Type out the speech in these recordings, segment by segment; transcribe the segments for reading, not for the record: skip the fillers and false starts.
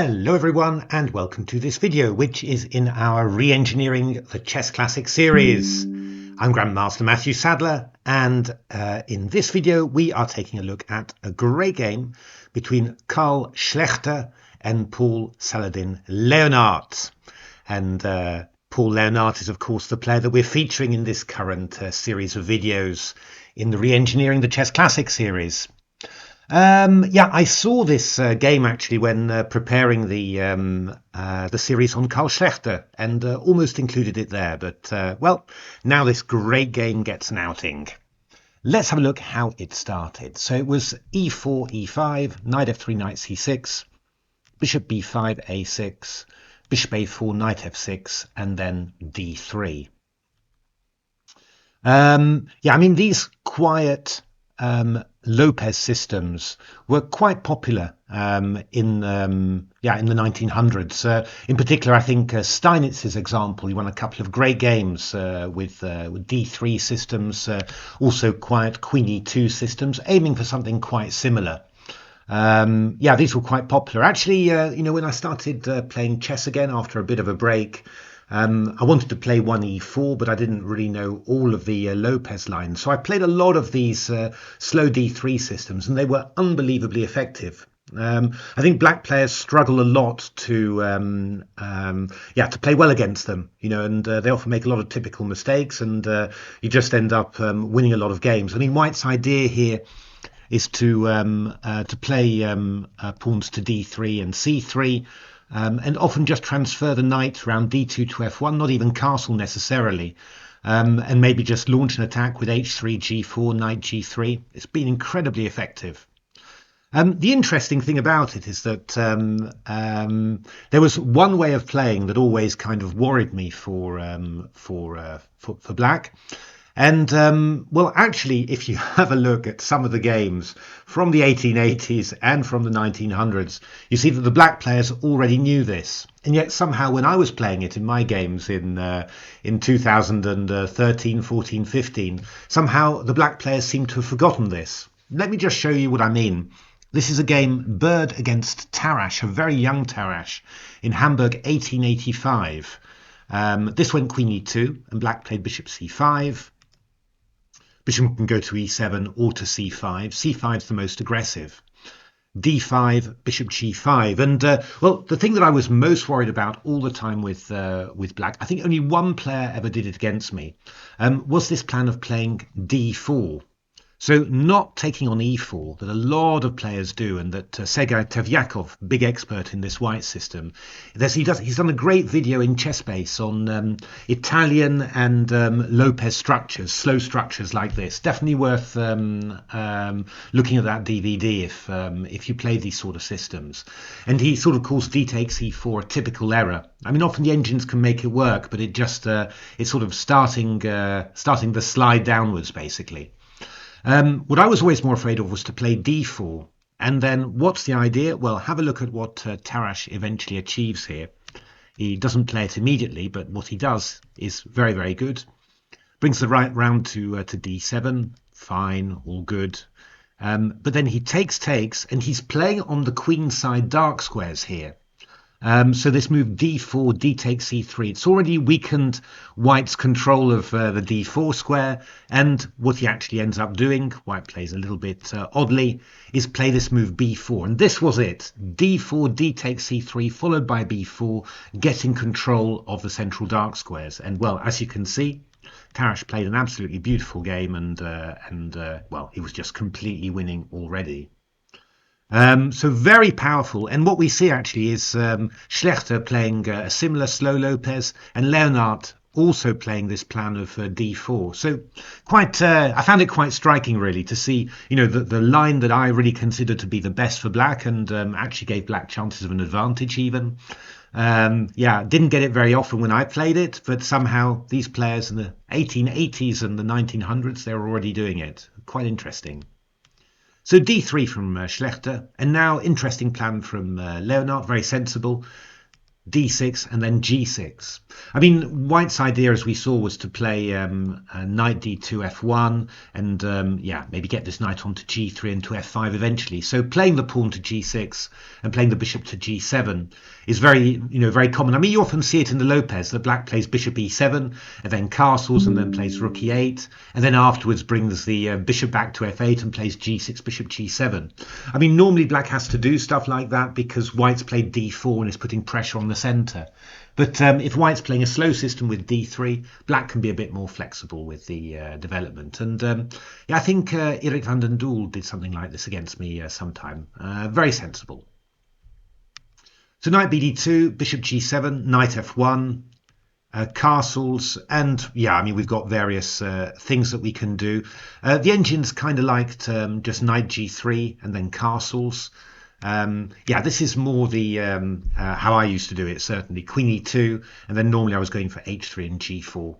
Hello everyone and welcome to this video, which is in our Reengineering the Chess Classic series. I'm Grandmaster Matthew Sadler, and in this video we are taking a look at a great game between Carl Schlechter and Paul Saladin-Leonhardt. And Paul Leonhardt is of course the player that we're featuring in this current series of videos in the Reengineering the Chess Classic series. I saw this game actually when preparing the series on Carl Schlechter, and almost included it there. But well, now this great game gets an outing. Let's have a look how it started. So it was e4, e5, knight f3, knight c6, bishop b5, a6, bishop a4, knight f6, and then d3. These quiet Lopez systems were quite popular in the 1900s. In particular, I think Steinitz's example, he won a couple of great games with D3 systems, also quiet Queen E2 systems, aiming for something quite similar. These were quite popular. Actually, when I started playing chess again after a bit of a break, I wanted to play 1e4, but I didn't really know all of the Lopez lines. So I played a lot of these slow D3 systems, and they were unbelievably effective. I think black players struggle a lot to play well against them, and they often make a lot of typical mistakes, and you just end up winning a lot of games. I mean, White's idea here is to play pawns to d3 and c3. And often just transfer the knight around d2 to f1, not even castle necessarily, and maybe just launch an attack with h3, g4, knight g3. It's been incredibly effective. The interesting thing about it is that there was one way of playing that always kind of worried me for black. And, actually, if you have a look at some of the games from the 1880s and from the 1900s, you see that the black players already knew this. And yet somehow when I was playing it in my games in 2013, 14, 15, somehow the black players seem to have forgotten this. Let me just show you what I mean. This is a game Bird against Tarrasch, a very young Tarrasch, in Hamburg 1885. This went Queen E2 and black played bishop C5. Bishop can go to e7 or to c5. c5 is the most aggressive. d5, bishop g5. And, the thing that I was most worried about all the time with black, I think only one player ever did it against me, was this plan of playing d4. So not taking on e4, that a lot of players do, and that Sergei Tevyakov, big expert in this white system, he's done a great video in ChessBase on Italian and Lopez structures, slow structures like this. Definitely worth looking at that DVD if you play these sort of systems. And he sort of calls d takes e4 a typical error. I mean, often the engines can make it work, but it just it's sort of starting the slide downwards, basically. What I was always more afraid of was to play d4. And then what's the idea? Well, have a look at what Tarrasch eventually achieves here. He doesn't play it immediately, but what he does is very, very good. Brings the right round to d7. Fine, all good. But then he takes, and he's playing on the queen side dark squares here. So this move d4, d takes c3, it's already weakened White's control of the d4 square, and what he actually ends up doing, White plays a little bit oddly, is play this move b4, and this was it. d4, d takes c3, followed by b4, getting control of the central dark squares. And well, as you can see, Tarrasch played an absolutely beautiful game, and he was just completely winning already. So very powerful, and what we see actually is Schlechter playing a similar slow Lopez, and Leonhardt also playing this plan of d4. So I found it quite striking really to see, the line that I really consider to be the best for black, and actually gave black chances of an advantage even. Didn't get it very often when I played it, but somehow these players in the 1880s and the 1900s, they were already doing it. Quite interesting. So d3 from Schlechter, and now interesting plan from Leonhardt, very sensible. d6 and then g6. I mean, white's idea, as we saw, was to play knight d2 f1 and yeah, maybe get this knight onto g3 and to f5 eventually. So playing the pawn to g6 and playing the bishop to g7 is very, very common. I mean, you often see it in the Lopez. The black plays bishop e7 and then castles and then plays rook e8 and then afterwards brings the bishop back to f8 and plays g6 bishop g7. I mean, normally black has to do stuff like that because white's played d4 and is putting pressure on the center. But if white's playing a slow system with d3, black can be a bit more flexible with the development. And yeah, I think Erik van den Doel did something like this against me sometime. Very sensible. So knight bd2, bishop g7, knight f1, castles, and yeah, I mean, we've got various things that we can do. The engine's kind of liked just knight g3 and then castles. Yeah, this is more the how I used to do it, certainly. Queen e2, and then normally I was going for h3 and g4,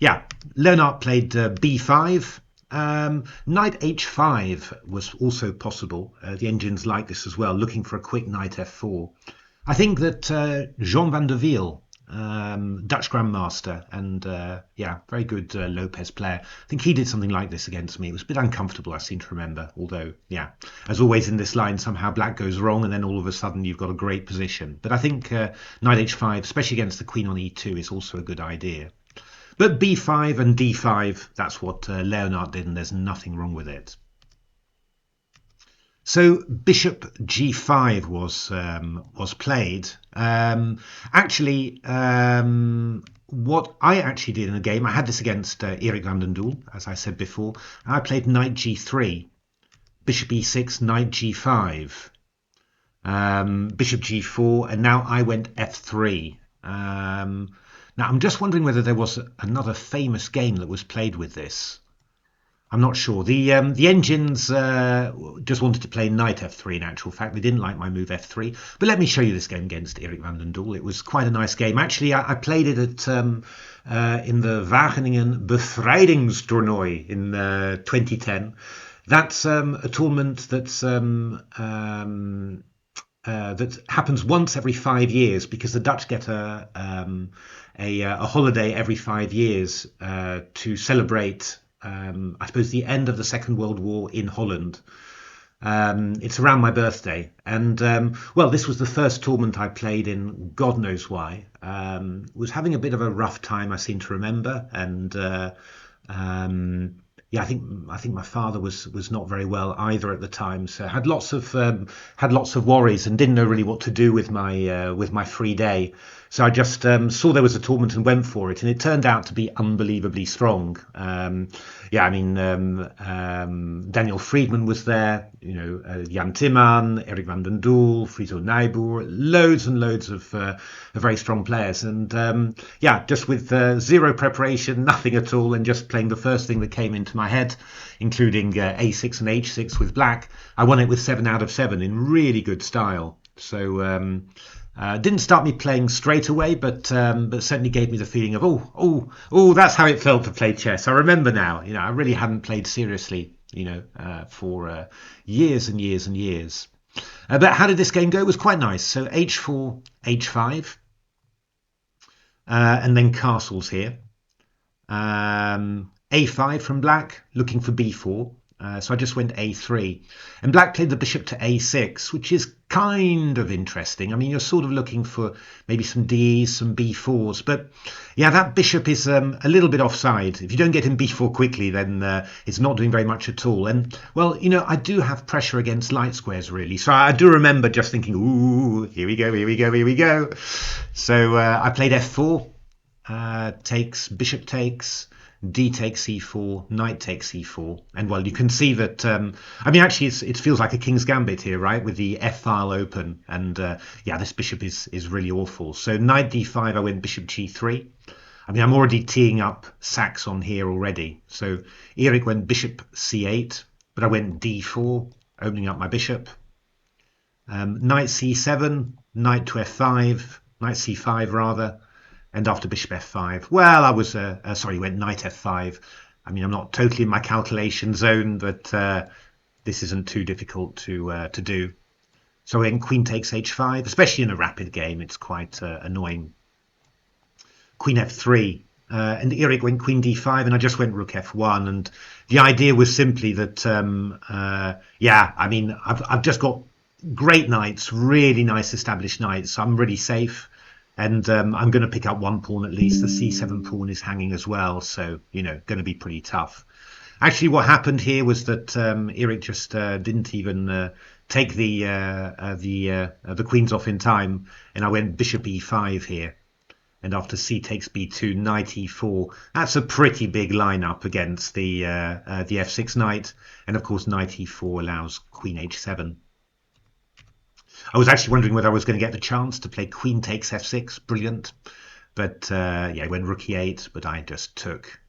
yeah, Leonhardt played b5. Knight h5 was also possible. The engines like this as well, looking for a quick knight f4. I think that Jean van der Wiel, Dutch grandmaster and yeah, very good Lopez player, I think he did something like this against me. It was a bit uncomfortable, I seem to remember, although yeah, as always in this line, somehow black goes wrong and then all of a sudden you've got a great position. But I think knight h5, especially against the queen on e2, is also a good idea. But b5 and d5, that's what Leonhardt did, and there's nothing wrong with it. So bishop g5 was played. Actually, what I actually did in the game, I had this against Erik van den Doel, as I said before. I played knight g3, bishop e6, knight g5, bishop g4, and now I went f3. Now, I'm just wondering whether there was another famous game that was played with this. I'm not sure. The engines just wanted to play knight f3 in actual fact. They didn't like my move f3. But let me show you this game against Erik van den Doel. It was quite a nice game. Actually, I played it at in the Wageningen Bevrijdingstoernooi in 2010. That's a tournament that happens once every 5 years because the Dutch get a holiday every 5 years to celebrate, I suppose, the end of the Second World War in Holland. It's around my birthday, and well, this was the first tournament I played in. God knows why. Was having a bit of a rough time, I seem to remember, and yeah, I think my father was not very well either at the time, so had lots of worries and didn't know really what to do with my free day. So I just saw there was a tournament and went for it, and it turned out to be unbelievably strong. Yeah, I mean, Daniel Friedman was there, Jan Timman, Erik van den Doel, Friso Nijboer, loads and loads of very strong players. And yeah, just with zero preparation, nothing at all, and just playing the first thing that came into my head, including a6 and h6 with black, I won it with 7 out of 7 in really good style. So didn't start me playing straight away, but certainly gave me the feeling of oh, that's how it felt to play chess. I remember now. I really hadn't played seriously, for years and years and years. But how did this game go? It was quite nice. So h4, h5, and then castles here. A5 from black, looking for b4. So I just went a3, and black played the bishop to a6, which is kind of interesting. I mean, you're sort of looking for maybe some d's, some b4s, but yeah, that bishop is a little bit offside. If you don't get in b4 quickly, then it's not doing very much at all. And well, I do have pressure against light squares, really. So I do remember just thinking, ooh, here we go, here we go, here we go. So I played f4, takes, bishop takes, d takes c4, knight takes c4, and well, you can see that I mean, actually it feels like a king's gambit here, right, with the f file open, and yeah, this bishop is really awful. So knight d5, I went bishop g3. I mean, I'm already teeing up sacks on here already. So Erik went bishop c8, but I went d4, opening up my bishop. Knight c7, knight to f5, knight c5 rather. And after bishop f5, well, I was, sorry, went knight f5. I mean, I'm not totally in my calculation zone, but this isn't too difficult to do. So when queen takes h5, especially in a rapid game, it's quite annoying. Queen f3, and Eric went queen d5, and I just went rook f1. And the idea was simply that, yeah, I mean, I've just got great knights, really nice established knights. So I'm really safe, and I'm going to pick up one pawn at least. The c7 pawn is hanging as well, so you know, going to be pretty tough. Actually, what happened here was that Eric just didn't even take the queens off in time, and I went bishop e5 here. And after c takes b2, knight e4. That's a pretty big lineup against the f6 knight, and of course knight e4 allows queen h7. I was actually wondering whether I was going to get the chance to play queen takes f6. Brilliant, but yeah, I went rook e8, but I just took,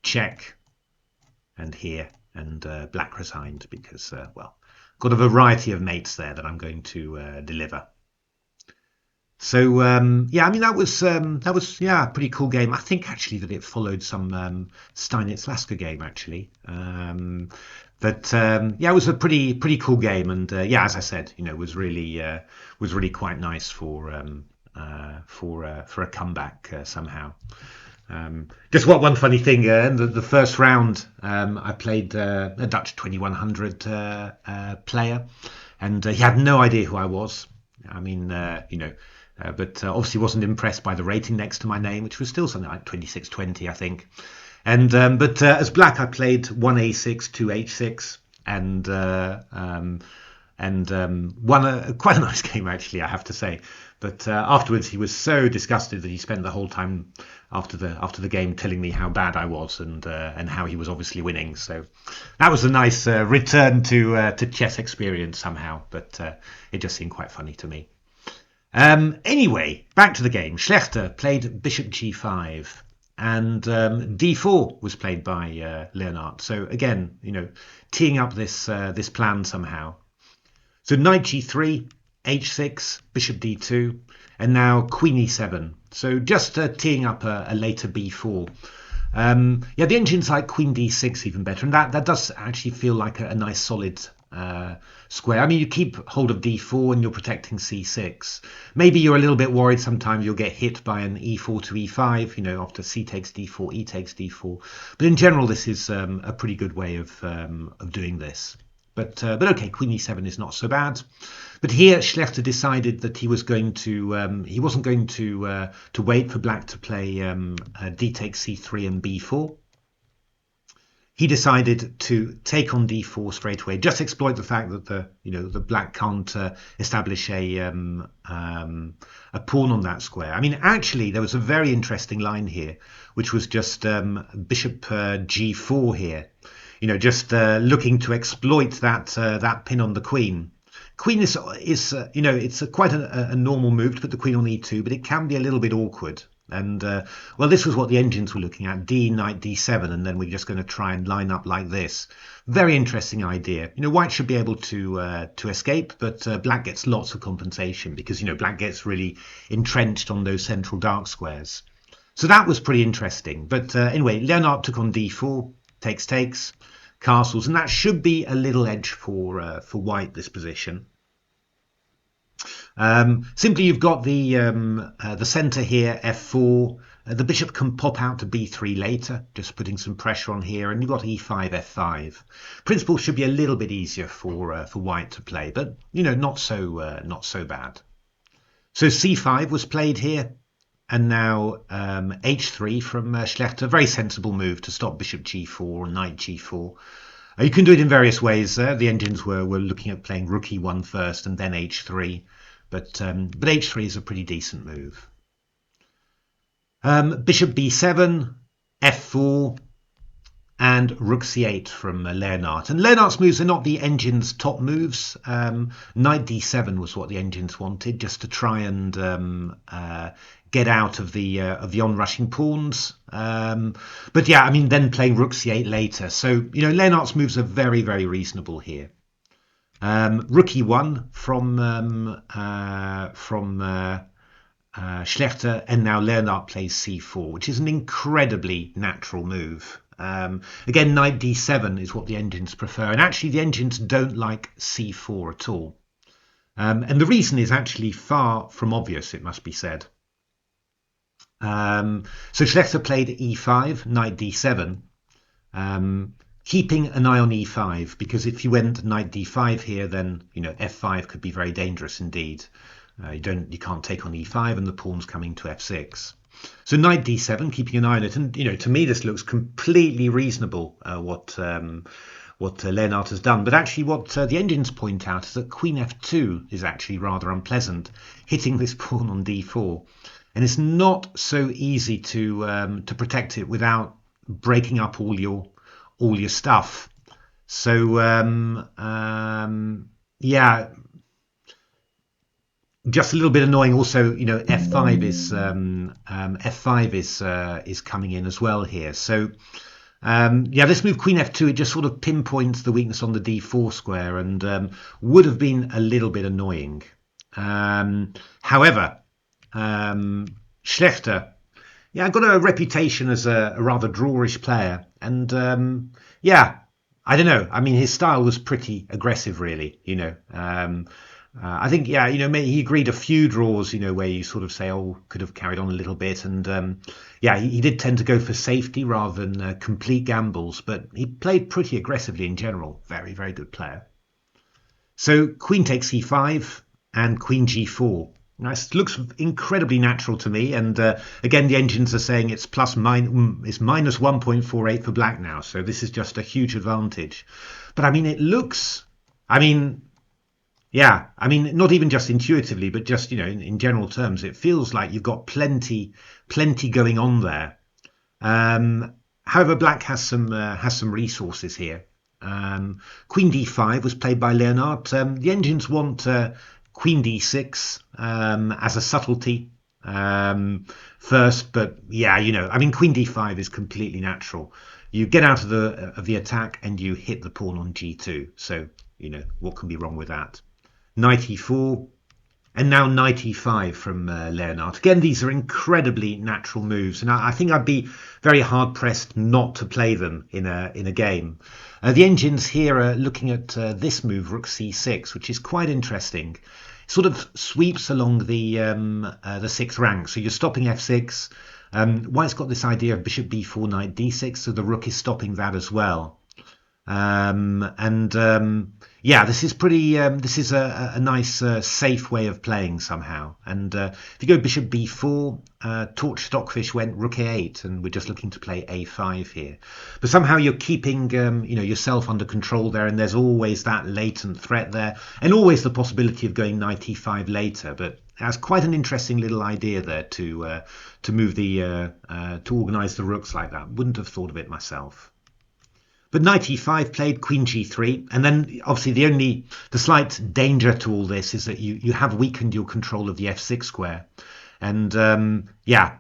check, and here, and black resigned because, well, got a variety of mates there that I'm going to deliver. So yeah, I mean that was yeah, a pretty cool game. I think actually that it followed some Steinitz-Lasker game actually, but yeah, it was a pretty cool game, and yeah, as I said, you know, was really quite nice for a comeback somehow. Just one funny thing, in the first round, I played a Dutch 2100 player, and he had no idea who I was. I mean, you know. But obviously wasn't impressed by the rating next to my name, which was still something like 2620, I think. And but as black, I played 1a6, 2h6, and won quite a nice game actually, I have to say. But afterwards, he was so disgusted that he spent the whole time after the game telling me how bad I was and how he was obviously winning. So that was a nice return to chess experience somehow. But it just seemed quite funny to me. Anyway, back to the game. Schlechter played bishop g5, and d4 was played by Leonhardt. So again, you know, teeing up this plan somehow. So knight g3, h6, bishop d2, and now queen e7. So just teeing up a later b4. Yeah, the engine's like queen d6 even better, and that does actually feel like a nice solid square. I mean, you keep hold of d4 and you're protecting c6. Maybe you're a little bit worried sometimes you'll get hit by an e4 to e5, you know, after c takes d4, e takes d4. But in general, this is a pretty good way of doing this. But okay, queen e7 is not so bad. But here Schlechter decided that he was going to he wasn't going to wait for black to play d takes c3 and b4. He decided to take on d4 straight away, just exploit the fact that the black can't establish a pawn on that square. I mean, actually, there was a very interesting line here, which was just bishop g4 here. You know, just looking to exploit that pin on the queen. Queen is you know, it's quite a normal move to put the queen on e2, but it can be a little bit awkward. And well, this was what the engines were looking at: d, knight, d7, and then we're just going to try and line up like this. Very interesting idea. You know, white should be able to escape, but black gets lots of compensation because, you know, black gets really entrenched on those central dark squares. So that was pretty interesting. But anyway, Leonhardt took on d4, takes, castles, and that should be a little edge for white, this position. Simply, you've got the center here, f4. The bishop can pop out to b3 later, just putting some pressure on here, and you've got e5, f5. Principle should be a little bit easier for white to play, but you know, not so bad. So c5 was played here, and now h3 from Schlechter. Very sensible move to stop bishop g4, knight g4. You can do it in various ways. The engines were looking at playing rook e1 first and then h3. But h3 is a pretty decent move. Bishop b7, f4, and rook c8 from Leonhardt. And Leonhardt's moves are not the engine's top moves. Knight d7 was what the engines wanted, just to try and get out of the onrushing pawns. But yeah, I mean, then playing rook c8 later. So, you know, Leonhardt's moves are very, very reasonable here. Rook e1 from Schlechter, and now Leonhardt plays c4, which is an incredibly natural move. Again, knight d7 is what the engines prefer, and actually the engines don't like c4 at all. And the reason is actually far from obvious, it must be said. So Schlechter played e5, knight d7, keeping an eye on e5, because if you went knight d5 here, then f5 could be very dangerous indeed. You can't take on e5, and the pawn's coming to f6. So knight d7, keeping an eye on it, and to me this looks completely reasonable. What Leonhardt has done, but actually what the engines point out is that queen f2 is actually rather unpleasant, hitting this pawn on d4, and it's not so easy to protect it without breaking up all your stuff. So yeah, just a little bit annoying. Also, f5 is coming in as well here. So yeah, this move queen f2, it just sort of pinpoints the weakness on the d4 square, and would have been a little bit annoying. However, Schlechter, yeah, got a reputation as a rather drawish player, and yeah, I don't know. I mean, his style was pretty aggressive, really. I think, yeah, he agreed a few draws, where you sort of say, oh, could have carried on a little bit, and yeah, he did tend to go for safety rather than complete gambles, but he played pretty aggressively in general. Very, very good player. So queen takes e5 and queen g4. This looks incredibly natural to me, and again, the engines are saying it's minus 1.48 for black now, so this is just a huge advantage. But I mean, it looks, yeah, not even just intuitively, but just in general terms, it feels like you've got plenty going on there. However, black has some resources here. Queen d5 was played by Leonhardt. The engines want queen d6 as a subtlety first, but yeah, queen d5 is completely natural. You get out of the attack and you hit the pawn on g2. So what can be wrong with that? Knight e4, and now knight e5 from Leonhardt. Again, these are incredibly natural moves, and I think I'd be very hard pressed not to play them in a game. The engines here are looking at this move, rook c6, which is quite interesting. It sort of sweeps along the sixth rank, so you're stopping f6. White's got this idea of bishop b4, knight d6, so the rook is stopping that as well. Yeah, this is pretty. This is a nice, safe way of playing somehow. And if you go bishop b4, torch stockfish went rook a8, and we're just looking to play a5 here. But somehow you're keeping, yourself under control there, and there's always that latent threat there, and always the possibility of going knight e5 later. But that's quite an interesting little idea there to move to organise the rooks like that. Wouldn't have thought of it myself. But knight e5 played, queen g3, and then obviously the slight danger to all this is that you have weakened your control of the f6 square, and yeah,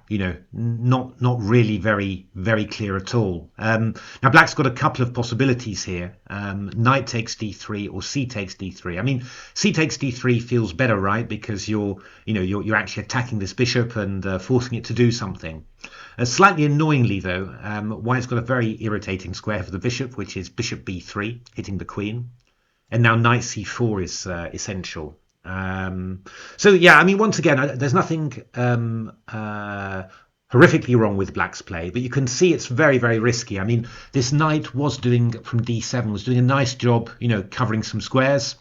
not really very, very clear at all. Now black's got a couple of possibilities here. Knight takes d3 or c takes d3. C takes d3 feels better, right? Because you're actually attacking this bishop and forcing it to do something. Slightly annoyingly, though, white's got a very irritating square for the bishop, which is bishop b3, hitting the queen. And now knight c4 is essential. So, yeah, once again, there's nothing horrifically wrong with black's play, but you can see it's very, very risky. This knight was doing, from d7, was doing a nice job, covering some squares.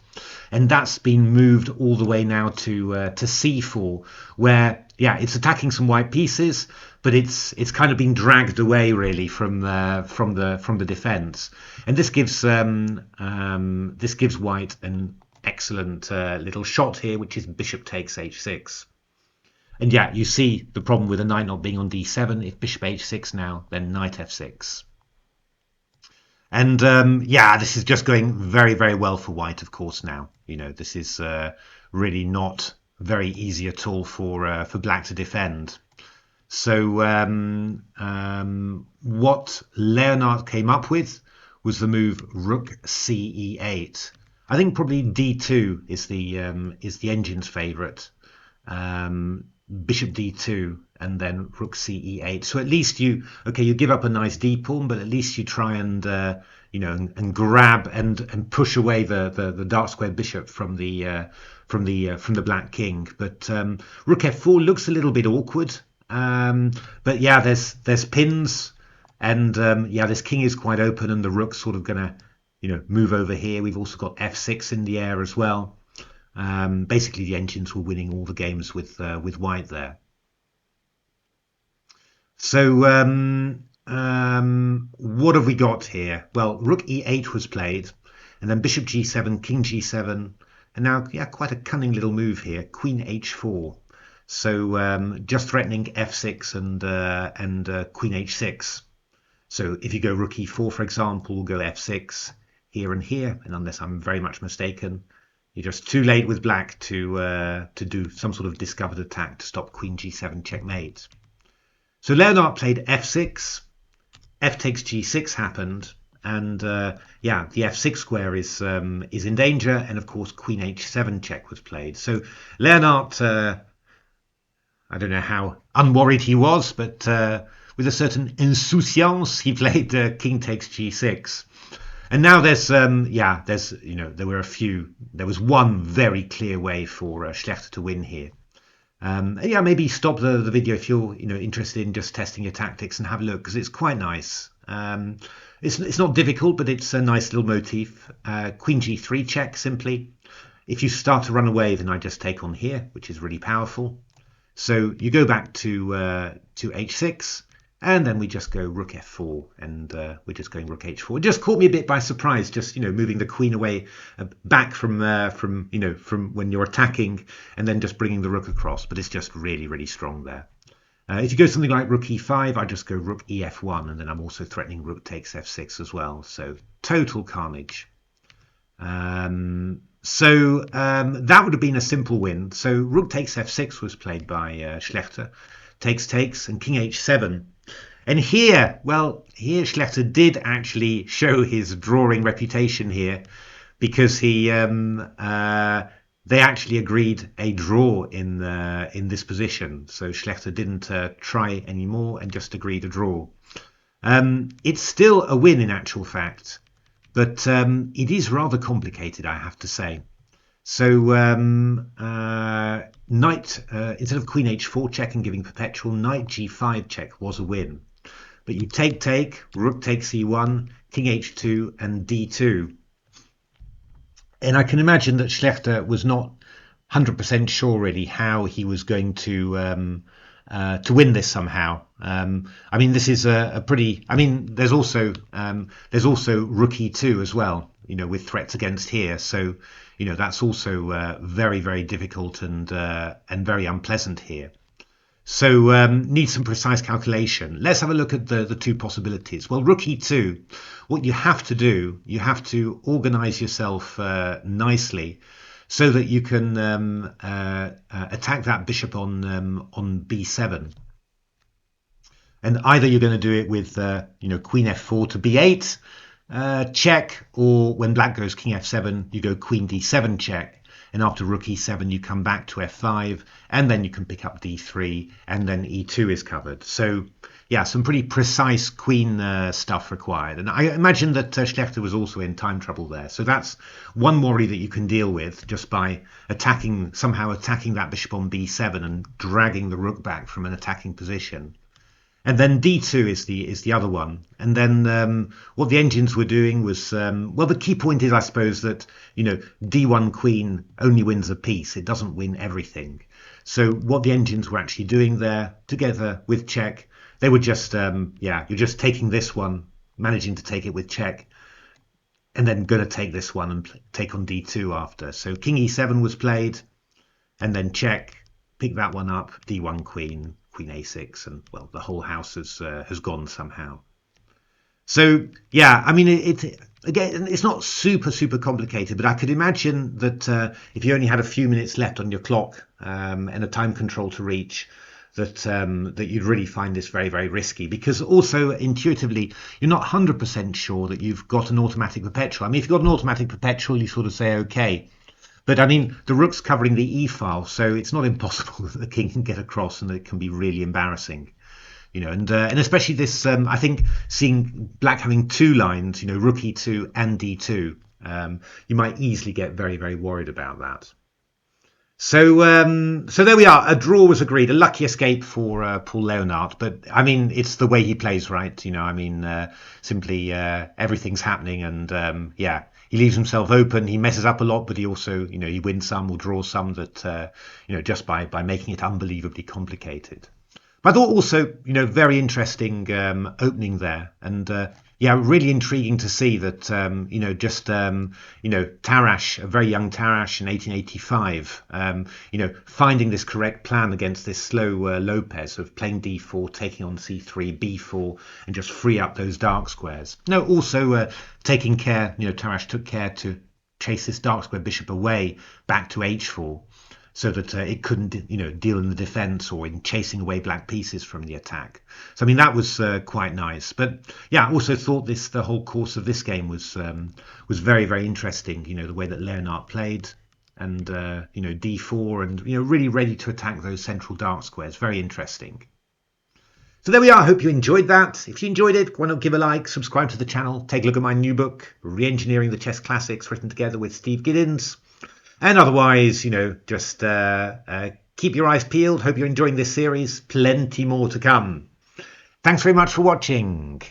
And that's been moved all the way now to c4, where, yeah, it's attacking some white pieces, but it's kind of been dragged away really from the defense, and this gives white an excellent little shot here, which is bishop takes h6. And yeah, you see the problem with the knight not being on d7. If bishop h6 now, then knight f6. And yeah, this is just going very, very well for white, of course. Now this is really not very easy at all for black to defend. So what Leonhardt came up with was the move rook ce8. I think probably d2 is the engine's favourite. Bishop d2 and then rook ce8. So at least you give up a nice d pawn, but at least you try and and grab and push away the dark squared bishop from the black king. But rook f4 looks a little bit awkward. But yeah, there's pins, and yeah, this king is quite open, and the rook's sort of gonna move over here. We've also got f6 in the air as well. Basically, the engines were winning all the games with white there. So what have we got here? Well, rook e8 was played, and then bishop g7, king g7, and now, yeah, quite a cunning little move here, queen h4. So just threatening f6 and queen h6. So if you go rook e4, for example, we'll go f6 here and here, and unless I'm very much mistaken, you're just too late with black to do some sort of discovered attack to stop queen g7 checkmate. So Leonhardt played f6, f takes g6 happened, and yeah, the f6 square is in danger, and of course queen h7 check was played. So Leonhardt, I don't know how unworried he was, but with a certain insouciance, he played king takes g6. And now there's there was one very clear way for Schlechter to win here. Yeah, maybe stop the video if you're interested in just testing your tactics and have a look, because it's quite nice. It's not difficult, but it's a nice little motif. Queen g3 check simply. If you start to run away, then I just take on here, which is really powerful. So you go back to h6. And then we just go rook f4, and we're just going rook h4. It just caught me a bit by surprise, just moving the queen away back from when you're attacking, and then just bringing the rook across. But it's just really, really strong there. If you go something like rook e5, I just go rook ef1, and then I'm also threatening rook takes f6 as well. So total carnage. That would have been a simple win. So rook takes f6 was played by Schlechter. Takes, and king h7. And here, well, here Schlechter did actually show his drawing reputation here, because they actually agreed a draw in this position. So Schlechter didn't try anymore and just agreed a draw. It's still a win in actual fact, but it is rather complicated, I have to say. So knight, instead of queen h4 check and giving perpetual, knight g5 check was a win. But you take, rook takes e1, king h2, and d2. And I can imagine that Schlechter was not 100% sure really how he was going to win this somehow. I mean, this is a pretty. I mean, there's also rook e2 as well, with threats against here. So that's also very, very difficult and very unpleasant here. So need some precise calculation. Let's have a look at the two possibilities. Well, rook e2, what you have to do, you have to organize yourself nicely so that you can attack that bishop on b7. And either you're going to do it with queen f4 to b8 check, or when black goes king f7, you go queen d7 check. And after rook e7, you come back to f5, and then you can pick up d3, and then e2 is covered. So, yeah, some pretty precise queen stuff required. And I imagine that Schlechter was also in time trouble there. So that's one worry that you can deal with just by somehow attacking that bishop on b7 and dragging the rook back from an attacking position. And then d2 is the other one. And then what the engines were doing was, well, the key point is, I suppose, that, d1 queen only wins a piece. It doesn't win everything. So what the engines were actually doing there, together with check, they were just, you're just taking this one, managing to take it with check, and then going to take this one and take on d2 after. So king e7 was played, and then check, pick that one up, d1 queen, queen a6, and well, the whole house has gone somehow. So yeah, I mean, again, it's not super complicated, but I could imagine that if you only had a few minutes left on your clock and a time control to reach, that you'd really find this very risky, because also intuitively you're not 100% sure that you've got an automatic perpetual. I mean, if you've got an automatic perpetual, you sort of say okay, But I mean, the rook's covering the e-file, so it's not impossible that the king can get across, and it can be really embarrassing. And especially this, I think, seeing black having two lines, rook e2 and d2, you might easily get very, very worried about that. So there we are. A draw was agreed. A lucky escape for Paul Leonhardt. But I mean, it's the way he plays, right? Simply everything's happening, and yeah, he leaves himself open. He messes up a lot, but he also, he wins some or draws some that, just by making it unbelievably complicated. But I thought also, very interesting opening there, and yeah, really intriguing to see that, Tarrasch, a very young Tarrasch in 1885, finding this correct plan against this slow Lopez of playing d4, taking on c3, b4, and just free up those dark squares. No, also taking care, Tarrasch took care to chase this dark square bishop away back to h4. So that it couldn't, deal in the defense or in chasing away black pieces from the attack. So I mean, that was quite nice. But yeah, I also thought the whole course of this game was very, very interesting. The way that Leonhardt played, and d4, and really ready to attack those central dark squares. Very interesting. So there we are. I hope you enjoyed that. If you enjoyed it, why not give a like, subscribe to the channel, take a look at my new book, Reengineering the Chess Classics, written together with Steve Giddins. And otherwise, just keep your eyes peeled. Hope you're enjoying this series. Plenty more to come. Thanks very much for watching.